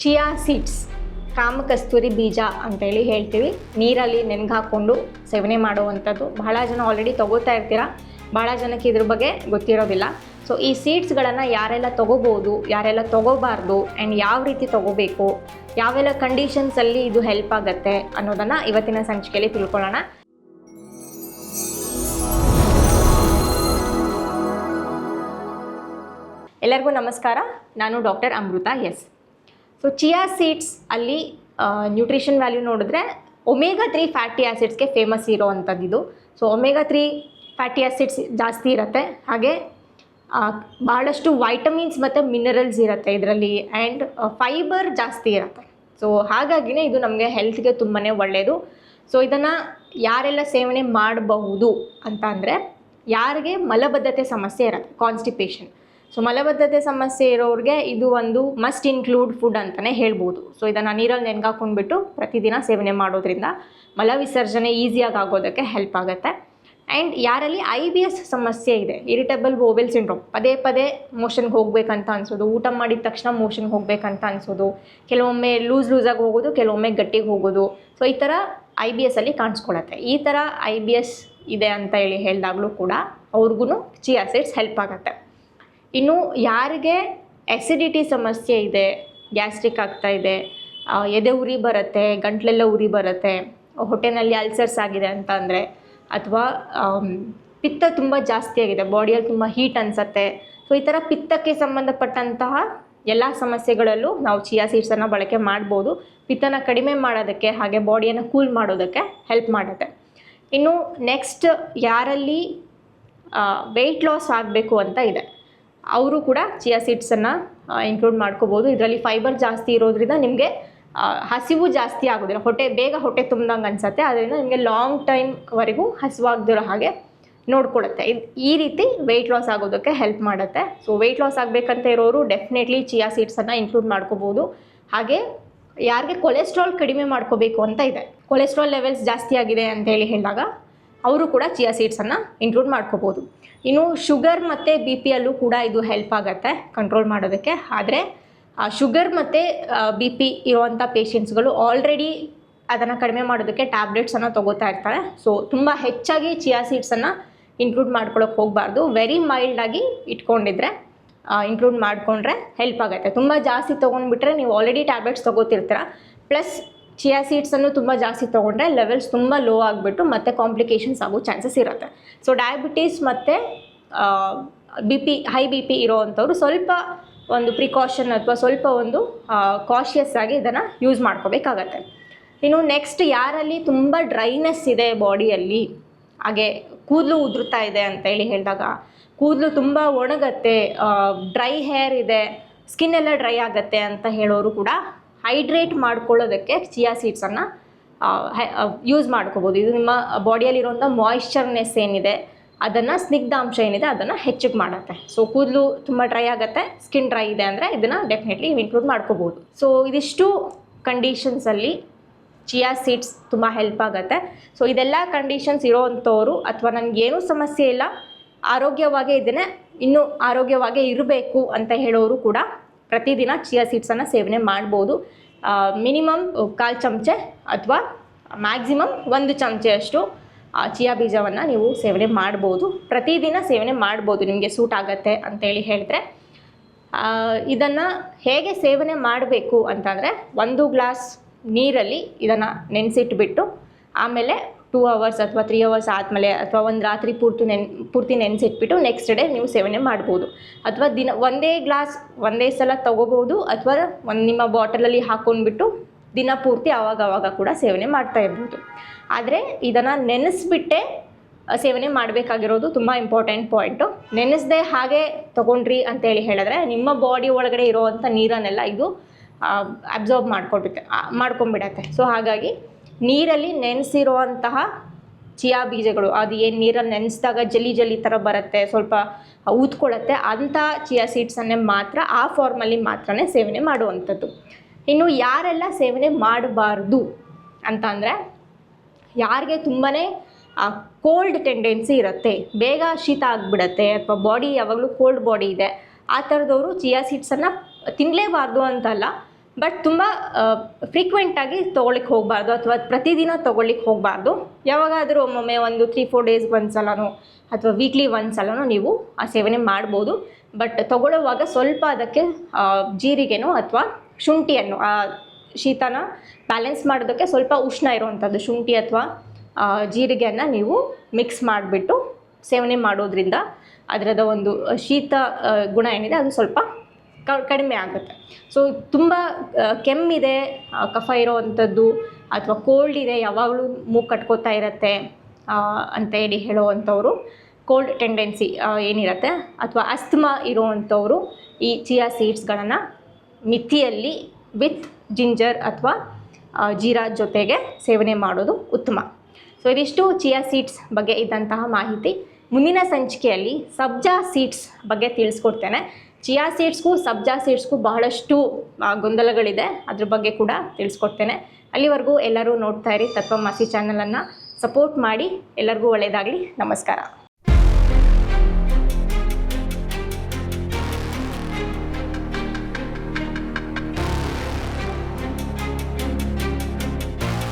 Chia seeds ಕಾಮಕಸ್ತೂರಿ ಬೀಜ ಅಂತೇಳಿ ಹೇಳ್ತೀವಿ. ನೀರಲ್ಲಿ ನೆನೆಗಾಕೊಂಡು ಸೇವನೆ ಮಾಡುವಂಥದ್ದು. ಬಹಳ ಜನ ಆಲ್ರೆಡಿ ತೊಗೋತಾ ಇರ್ತೀರ, ಭಾಳ ಜನಕ್ಕೆ ಇದ್ರ ಬಗ್ಗೆ ಗೊತ್ತಿರೋದಿಲ್ಲ. ಸೊ ಈ ಸೀಡ್ಸ್ಗಳನ್ನು ಯಾರೆಲ್ಲ ತೊಗೋಬೋದು, ಯಾರೆಲ್ಲ ತೊಗೋಬಾರ್ದು, ಆ್ಯಂಡ್ ಯಾವ ರೀತಿ ತೊಗೋಬೇಕು, ಯಾವೆಲ್ಲ ಕಂಡೀಷನ್ಸಲ್ಲಿ ಇದು ಹೆಲ್ಪ್ ಆಗುತ್ತೆ ಅನ್ನೋದನ್ನು ಇವತ್ತಿನ ಸಂಚಿಕೆಯಲ್ಲಿ ತಿಳ್ಕೊಳ್ಳೋಣ. ಎಲ್ಲರಿಗೂ ನಮಸ್ಕಾರ. ನಾನು ಡಾಕ್ಟರ್ ಅಮೃತ ಎಸ್. ಸೊ ಚಿಯಾ ಸೀಡ್ಸ್ ಅಲ್ಲಿ ನ್ಯೂಟ್ರಿಷನ್ ವ್ಯಾಲ್ಯೂ ನೋಡಿದ್ರೆ ಒಮೆಗಾ 3 ಫ್ಯಾಟಿ ಆ್ಯಸಿಡ್ಸ್ಗೆ ಫೇಮಸ್ ಇರೋ ಅಂಥದ್ದು. ಸೊ ಒಮೆಗಾ 3 ಫ್ಯಾಟಿ ಆ್ಯಸಿಡ್ಸ್ ಜಾಸ್ತಿ ಇರುತ್ತೆ. ಹಾಗೆ ಭಾಳಷ್ಟು ವೈಟಮಿನ್ಸ್ ಮತ್ತು ಮಿನರಲ್ಸ್ ಇರುತ್ತೆ ಇದರಲ್ಲಿ, ಆ್ಯಂಡ್ ಫೈಬರ್ ಜಾಸ್ತಿ ಇರುತ್ತೆ. ಸೊ ಹಾಗಾಗಿನೇ ಇದು ನಮಗೆ ಹೆಲ್ತ್ಗೆ ತುಂಬಾ ಒಳ್ಳೆಯದು. ಸೊ ಇದನ್ನು ಯಾರೆಲ್ಲ ಸೇವನೆ ಮಾಡಬಹುದು ಅಂತ ಅಂದರೆ, ಯಾರಿಗೆ ಮಲಬದ್ಧತೆ ಸಮಸ್ಯೆ ಇರುತ್ತೆ, ಕಾನ್ಸ್ಟಿಪೇಷನ್. ಸೊ ಮಲಬದ್ಧತೆ ಸಮಸ್ಯೆ ಇರೋರಿಗೆ ಇದು ಒಂದು ಮಸ್ಟ್ ಇನ್ಕ್ಲೂಡ್ ಫುಡ್ ಅಂತಲೇ ಹೇಳ್ಬೋದು. ಸೊ ಇದನ್ನು ನೀರಲ್ಲಿ ನೆನೆಗಾಕೊಂಡ್ಬಿಟ್ಟು ಪ್ರತಿದಿನ ಸೇವನೆ ಮಾಡೋದ್ರಿಂದ ಮಲ ವಿಸರ್ಜನೆ ಈಸಿಯಾಗಿ ಆಗೋದಕ್ಕೆ ಹೆಲ್ಪ್ ಆಗುತ್ತೆ. ಆ್ಯಂಡ್ ಯಾರಲ್ಲಿ IBS ಸಮಸ್ಯೆ ಇದೆ, ಇರಿಟೇಬಲ್ ಬೌವೆಲ್ ಸಿಂಡ್ರೋಮ್, ಪದೇ ಪದೇ ಮೋಷನ್ಗೆ ಹೋಗ್ಬೇಕಂತ ಅನಿಸೋದು, ಊಟ ಮಾಡಿದ ತಕ್ಷಣ ಮೋಷನ್ಗೆ ಹೋಗ್ಬೇಕಂತ ಅನಿಸೋದು, ಕೆಲವೊಮ್ಮೆ ಲೂಸಾಗಿ ಹೋಗೋದು, ಕೆಲವೊಮ್ಮೆ ಗಟ್ಟಿಗೆ ಹೋಗೋದು. ಸೊ ಈ ಥರ IBS ಅಲ್ಲಿ ಕಾಣಿಸ್ಕೊಳತ್ತೆ. ಈ ಥರ IBS ಇದೆ ಅಂತ ಹೇಳಿ ಹೇಳಿದಾಗಲೂ ಕೂಡ ಅವ್ರಿಗೂ ಚಿಯಾ ಸೀಡ್ಸ್ ಹೆಲ್ಪ್ ಆಗುತ್ತೆ. ಇನ್ನು ಯಾರಿಗೆ ಆ್ಯಸಿಡಿಟಿ ಸಮಸ್ಯೆ ಇದೆ, ಗ್ಯಾಸ್ಟ್ರಿಕ್ ಆಗ್ತಾ ಇದೆ, ಎದೆ ಉರಿ ಬರುತ್ತೆ, ಗಂಟ್ಲೆಲ್ಲ ಉರಿ ಬರುತ್ತೆ, ಹೊಟ್ಟೆನಲ್ಲಿ ಅಲ್ಸರ್ಸ್ ಆಗಿದೆ ಅಂತ ಅಂದರೆ, ಅಥವಾ ಪಿತ್ತ ತುಂಬ ಜಾಸ್ತಿ ಆಗಿದೆ, ಬಾಡಿಯಲ್ಲಿ ತುಂಬ ಹೀಟ್ ಅನಿಸುತ್ತೆ. ಸೊ ಈ ಥರ ಪಿತ್ತಕ್ಕೆ ಸಂಬಂಧಪಟ್ಟಂತಹ ಎಲ್ಲ ಸಮಸ್ಯೆಗಳಲ್ಲೂ ನಾವು ಚಿಯಾ ಸೀಡ್ಸನ್ನು ಬಳಕೆ ಮಾಡ್ಬೋದು. ಪಿತ್ತನ ಕಡಿಮೆ ಮಾಡೋದಕ್ಕೆ, ಹಾಗೆ ಬಾಡಿಯನ್ನು ಕೂಲ್ ಮಾಡೋದಕ್ಕೆ ಹೆಲ್ಪ್ ಮಾಡುತ್ತೆ. ಇನ್ನು ನೆಕ್ಸ್ಟ್ ಯಾರಲ್ಲಿ ವೆಯ್ಟ್ ಲಾಸ್ ಆಗಬೇಕು ಅಂತ ಇದೆ, ಅವರು ಕೂಡ ಚಿಯಾ ಸೀಡ್ಸನ್ನು ಇನ್ಕ್ಲೂಡ್ ಮಾಡ್ಕೋಬೋದು. ಇದರಲ್ಲಿ ಫೈಬರ್ ಜಾಸ್ತಿ ಇರೋದ್ರಿಂದ ನಿಮಗೆ ಹಸಿವು ಜಾಸ್ತಿ ಆಗೋದಿಲ್ಲ, ಬೇಗ ಹೊಟ್ಟೆ ತುಂಬ್ದಂಗೆ ಅನಿಸುತ್ತೆ. ಅದರಿಂದ ನಿಮಗೆ ಲಾಂಗ್ ಟೈಮ್ವರೆಗೂ ಹಸಿವಾಗದಿರೋ ಹಾಗೆ ನೋಡ್ಕೊಳ್ಳುತ್ತೆ. ಈ ರೀತಿ ವೆಯ್ಟ್ ಲಾಸ್ ಆಗೋದಕ್ಕೆ ಹೆಲ್ಪ್ ಮಾಡುತ್ತೆ. ಸೊ ವೆಯ್ಟ್ ಲಾಸ್ ಆಗಬೇಕಂತ ಇರೋರು ಡೆಫಿನೆಟ್ಲಿ ಚಿಯಾ ಸೀಡ್ಸನ್ನು ಇನ್ಕ್ಲೂಡ್ ಮಾಡ್ಕೋಬೋದು. ಹಾಗೆ ಯಾರಿಗೆ ಕೊಲೆಸ್ಟ್ರಾಲ್ ಕಡಿಮೆ ಮಾಡ್ಕೋಬೇಕು ಅಂತ ಇದೆ, ಕೊಲೆಸ್ಟ್ರಾಲ್ ಲೆವೆಲ್ಸ್ ಜಾಸ್ತಿ ಆಗಿದೆ ಅಂತೇಳಿ ಹೇಳಿದಾಗ ಅವರು ಕೂಡ ಚಿಯಾ ಸೀಡ್ಸನ್ನು ಇನ್ಕ್ಲೂಡ್ ಮಾಡ್ಕೋಬೋದು. ಇನ್ನು ಶುಗರ್ ಮತ್ತು BP ಯಲ್ಲೂ ಕೂಡ ಇದು ಹೆಲ್ಪ್ ಆಗುತ್ತೆ ಕಂಟ್ರೋಲ್ ಮಾಡೋದಕ್ಕೆ. ಆದರೆ ಶುಗರ್ ಮತ್ತು BP ಇರುವಂಥ ಪೇಷಂಟ್ಸ್ಗಳು ಆಲ್ರೆಡಿ ಅದನ್ನು ಕಡಿಮೆ ಮಾಡೋದಕ್ಕೆ ಟ್ಯಾಬ್ಲೆಟ್ಸನ್ನು ತೊಗೋತಾ ಇರ್ತಾರೆ. ಸೊ ತುಂಬ ಹೆಚ್ಚಾಗಿ ಚಿಯಾ ಸೀಡ್ಸನ್ನು ಇನ್ಕ್ಲೂಡ್ ಮಾಡ್ಕೊಳ್ಳೋಕೆ ಹೋಗಬಾರ್ದು. ವೆರಿ ಮೈಲ್ಡಾಗಿ ಇಟ್ಕೊಂಡಿದ್ರೆ ಇನ್ಕ್ಲೂಡ್ ಮಾಡಿಕೊಂಡ್ರೆ ಹೆಲ್ಪ್ ಆಗುತ್ತೆ. ತುಂಬ ಜಾಸ್ತಿ ತೊಗೊಂಡ್ಬಿಟ್ರೆ ನೀವು ಆಲ್ರೆಡಿ ಟ್ಯಾಬ್ಲೆಟ್ಸ್ ತೊಗೋತಿರ್ತೀರ, ಪ್ಲಸ್ ಚಿಯಾ ಸೀಡ್ಸನ್ನು ತುಂಬ ಜಾಸ್ತಿ ತೊಗೊಂಡ್ರೆ ಲೆವೆಲ್ಸ್ ತುಂಬ ಲೋ ಆಗಿಬಿಟ್ಟು ಮತ್ತೆ ಕಾಂಪ್ಲಿಕೇಶನ್ಸ್ ಆಗೋ ಚಾನ್ಸಸ್ ಇರುತ್ತೆ. ಸೊ ಡಯಾಬಿಟೀಸ್ ಮತ್ತು ಹೈ BP ಇರೋವಂಥವ್ರು ಸ್ವಲ್ಪ ಒಂದು ಪ್ರಿಕಾಷನ್ ಅಥವಾ ಸ್ವಲ್ಪ ಒಂದು ಕಾಷಿಯಸ್ ಆಗಿ ಇದನ್ನು ಯೂಸ್ ಮಾಡ್ಕೋಬೇಕಾಗತ್ತೆ. ಇನ್ನು ನೆಕ್ಸ್ಟ್ ಯಾರಲ್ಲಿ ತುಂಬ ಡ್ರೈನೆಸ್ ಇದೆ ಬಾಡಿಯಲ್ಲಿ, ಹಾಗೆ ಕೂದಲು ಉದುರ್ತಾ ಇದೆ ಅಂತೇಳಿ ಹೇಳಿದಾಗ, ಕೂದಲು ತುಂಬ ಒಣಗತ್ತೆ, ಡ್ರೈ ಹೇರ್ ಇದೆ, ಸ್ಕಿನ್ ಎಲ್ಲ ಡ್ರೈ ಆಗುತ್ತೆ ಅಂತ ಹೇಳೋರು ಕೂಡ ಹೈಡ್ರೇಟ್ ಮಾಡ್ಕೊಳ್ಳೋದಕ್ಕೆ ಚಿಯಾ ಸೀಡ್ಸನ್ನು ಯೂಸ್ ಮಾಡ್ಕೋಬೋದು. ಇದು ನಿಮ್ಮ ಬಾಡಿಯಲ್ಲಿರುವಂಥ ಮಾಯಿಶ್ಚರ್ನೆಸ್ ಏನಿದೆ, ಅದನ್ನು ಸ್ನಿಗ್ಧಾಂಶ ಏನಿದೆ ಅದನ್ನು ಹೆಚ್ಚಿಗೆ ಮಾಡುತ್ತೆ. ಸೊ ಕೂದಲು ತುಂಬ ಡ್ರೈ ಆಗುತ್ತೆ, ಸ್ಕಿನ್ ಡ್ರೈ ಇದೆ ಅಂದರೆ ಇದನ್ನು ಡೆಫಿನೆಟ್ಲಿ ಇನ್ಕ್ಲೂಡ್ ಮಾಡ್ಕೋಬೋದು. ಸೊ ಇದಿಷ್ಟು ಕಂಡೀಷನ್ಸಲ್ಲಿ ಚಿಯಾ ಸೀಡ್ಸ್ ತುಂಬ ಹೆಲ್ಪ್ ಆಗುತ್ತೆ. ಸೊ ಇದೆಲ್ಲ ಕಂಡೀಷನ್ಸ್ ಇರೋವಂಥವ್ರು, ಅಥವಾ ನನಗೇನೂ ಸಮಸ್ಯೆ ಇಲ್ಲ, ಆರೋಗ್ಯವಾಗೇ ಇದ್ದೇನೆ, ಇನ್ನೂ ಆರೋಗ್ಯವಾಗೇ ಇರಬೇಕು ಅಂತ ಹೇಳೋರು ಕೂಡ ಪ್ರತಿದಿನ ಚಿಯಾ ಸೀಡ್ಸನ್ನು ಸೇವನೆ ಮಾಡ್ಬೋದು. ಮಿನಿಮಮ್ 1/4 ಚಮಚೆ ಅಥವಾ ಮ್ಯಾಕ್ಸಿಮಮ್ 1 ಚಮಚೆಯಷ್ಟು ಚಿಯಾ ಬೀಜವನ್ನು ನೀವು ಸೇವನೆ ಮಾಡ್ಬೋದು. ಪ್ರತಿದಿನ ಸೇವನೆ ಮಾಡ್ಬೋದು, ನಿಮಗೆ ಸೂಟ್ ಆಗುತ್ತೆ ಅಂತೇಳಿ ಹೇಳಿದ್ರೆ. ಇದನ್ನು ಹೇಗೆ ಸೇವನೆ ಮಾಡಬೇಕು ಅಂತಂದರೆ, 1 ಗ್ಲಾಸ್ ನೀರಲ್ಲಿ ಇದನ್ನು ನೆನೆಸಿಟ್ಬಿಟ್ಟು ಆಮೇಲೆ 2 ಅವರ್ಸ್ ಅಥವಾ 3 ಅವರ್ಸ್ ಆದಮೇಲೆ, ಅಥವಾ ಒಂದು ರಾತ್ರಿ ಪೂರ್ತಿ ನೆನೆಸಿಟ್ಬಿಟ್ಟು ನೆಕ್ಸ್ಟ್ ಡೇ ನೀವು ಸೇವನೆ ಮಾಡ್ಬೋದು. ಅಥವಾ ಒಂದೇ ಗ್ಲಾಸ್ ಒಂದೇ ಸಲ ತೊಗೋಬೋದು, ಅಥವಾ ನಿಮ್ಮ ಬಾಟಲಲ್ಲಿ ಹಾಕ್ಕೊಂಡ್ಬಿಟ್ಟು ದಿನ ಪೂರ್ತಿ ಆವಾಗ ಕೂಡ ಸೇವನೆ ಮಾಡ್ತಾ ಇರ್ಬೋದು. ಆದರೆ ಇದನ್ನು ನೆನೆಸ್ಬಿಟ್ಟೆ ಸೇವನೆ ಮಾಡಬೇಕಾಗಿರೋದು ತುಂಬ ಇಂಪಾರ್ಟೆಂಟ್ ಪಾಯಿಂಟು. ನೆನೆಸದೆ ಹಾಗೆ ತೊಗೊಂಡ್ರಿ ಅಂತೇಳಿ ಹೇಳಿದ್ರೆ ನಿಮ್ಮ ಬಾಡಿ ಒಳಗಡೆ ಇರೋವಂಥ ನೀರನ್ನೆಲ್ಲ ಇದು ಅಬ್ಸಾರ್ಬ್ ಮಾಡ್ಕೊಂಡ್ಬಿಡತ್ತೆ. ಸೊ ಹಾಗಾಗಿ ನೀರಲ್ಲಿ ನೆನೆಸಿರುವಂತಹ ಚಿಯಾ ಬೀಜಗಳು, ಅದು ಏನು ನೀರಲ್ಲಿ ನೆನೆಸಿದಾಗ ಜಲ್ಲಿ ಥರ ಬರುತ್ತೆ, ಸ್ವಲ್ಪ ಊದ್ಕೊಳ್ಳುತ್ತೆ, ಅಂಥ ಚಿಯಾ ಸೀಡ್ಸನ್ನೇ ಮಾತ್ರ ಆ ಫಾರ್ಮಲ್ಲಿ ಮಾತ್ರನೇ ಸೇವನೆ ಮಾಡುವಂಥದ್ದು. ಇನ್ನು ಯಾರೆಲ್ಲ ಸೇವನೆ ಮಾಡಬಾರ್ದು ಅಂತ ಅಂದರೆ, ಯಾರಿಗೆ ತುಂಬಾ ಕೋಲ್ಡ್ ಟೆಂಡೆನ್ಸಿ ಇರುತ್ತೆ, ಬೇಗ ಶೀತ ಆಗಿಬಿಡತ್ತೆ, ಅಥವಾ ಬಾಡಿ ಯಾವಾಗಲೂ ಕೋಲ್ಡ್ ಬಾಡಿ ಇದೆ, ಆ ಥರದವರು ಚಿಯಾ ಸೀಡ್ಸನ್ನು ತಿನ್ನಲೇಬಾರ್ದು ಅಂತಲ್ಲ, ಬಟ್ ತುಂಬ ಫ್ರೀಕ್ವೆಂಟಾಗಿ ತೊಗೊಳ್ಳಿಕ್ಕೆ ಹೋಗಬಾರ್ದು ಅಥವಾ ಪ್ರತಿದಿನ ತೊಗೊಳ್ಳಿಕ್ಕೆ ಹೋಗಬಾರ್ದು. ಯಾವಾಗಾದರೂ ಒಮ್ಮೊಮ್ಮೆ ಒಂದು 3-4 ಡೇಸ್ಗೆ ಒಂದು ಸಲನೋ ಅಥವಾ ವೀಕ್ಲಿ ಒಂದು ಸಲನೋ ನೀವು ಆ ಸೇವನೆ ಮಾಡ್ಬೋದು. ಬಟ್ ತೊಗೊಳ್ಳುವಾಗ ಸ್ವಲ್ಪ ಅದಕ್ಕೆ ಜೀರಿಗೆನೋ ಅಥವಾ ಶುಂಠಿಯನ್ನು ಶೀತನ ಬ್ಯಾಲೆನ್ಸ್ ಮಾಡೋದಕ್ಕೆ ಸ್ವಲ್ಪ ಉಷ್ಣ ಇರುವಂಥದ್ದು ಶುಂಠಿ ಅಥವಾ ಜೀರಿಗೆಯನ್ನು ನೀವು ಮಿಕ್ಸ್ ಮಾಡಿಬಿಟ್ಟು ಸೇವನೆ ಮಾಡೋದ್ರಿಂದ ಅದರದ ಒಂದು ಶೀತ ಗುಣ ಏನಿದೆ ಅದು ಸ್ವಲ್ಪ ಕಡಿಮೆ ಆಗುತ್ತೆ. ಸೊ ತುಂಬ ಕೆಮ್ಮಿದೆ, ಕಫ ಇರೋವಂಥದ್ದು ಅಥವಾ ಕೋಲ್ಡ್ ಇದೆ, ಯಾವಾಗಲೂ ಮೂಗು ಕಟ್ಕೋತಾ ಇರುತ್ತೆ ಅಂತ ಹೇಳಿ ಹೇಳೋವಂಥವ್ರು, ಕೋಲ್ಡ್ ಟೆಂಡೆನ್ಸಿ ಏನಿರುತ್ತೆ ಅಥವಾ ಅಸ್ತಮಾ ಇರೋವಂಥವ್ರು ಈ ಚಿಯಾ ಸೀಡ್ಸ್ಗಳನ್ನು ಮಿತಿಯಲ್ಲಿ ವಿತ್ ಜಿಂಜರ್ ಅಥವಾ ಜೀರಾ ಜೊತೆಗೆ ಸೇವನೆ ಮಾಡೋದು ಉತ್ತಮ. ಸೊ ಇದಿಷ್ಟು ಚಿಯಾ ಸೀಡ್ಸ್ ಬಗ್ಗೆ ಇದ್ದಂತಹ ಮಾಹಿತಿ. ಮುಂದಿನ ಸಂಚಿಕೆಯಲ್ಲಿ ಸಬ್ಜಾ ಸೀಡ್ಸ್ ಬಗ್ಗೆ ತಿಳಿಸ್ಕೊಡ್ತೇನೆ. ಚಿಯಾ ಸೀಡ್ಸ್ಗೂ ಸಬ್ಜಾ ಸೀಡ್ಸ್ಗೂ ಬಹಳಷ್ಟು ಗೊಂದಲಗಳಿದೆ, ಅದ್ರ ಬಗ್ಗೆ ಕೂಡ ತಿಳಿಸ್ಕೊಡ್ತೇನೆ. ಅಲ್ಲಿವರೆಗೂ ಎಲ್ಲರೂ ನೋಡ್ತಾ ಇರಿ ತತ್ವಮಸಿ ಚಾನಲನ್ನು ಸಪೋರ್ಟ್ ಮಾಡಿ. ಎಲ್ಲರಿಗೂ ಒಳ್ಳೆಯದಾಗಲಿ. ನಮಸ್ಕಾರ.